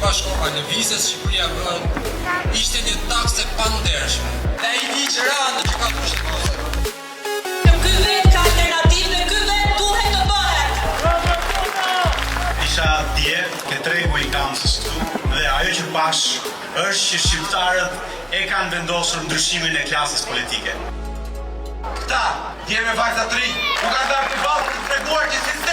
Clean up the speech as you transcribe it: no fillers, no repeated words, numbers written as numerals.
Bashkuar lëvizjes Shqipëria bëhet ishte një takse pandershme. Dhe ai di që Rana që ka përshkosur. Ky vet ka alternativë, ky vet duhet të bëhet. Isha dje ke tregu i kamësës këtu dhe ajo që pash është që shqiptarët e kanë vendosur ndryshimin e klasës politike. Këta, dje me fakta 3, u kanë darë të balë të treguar që si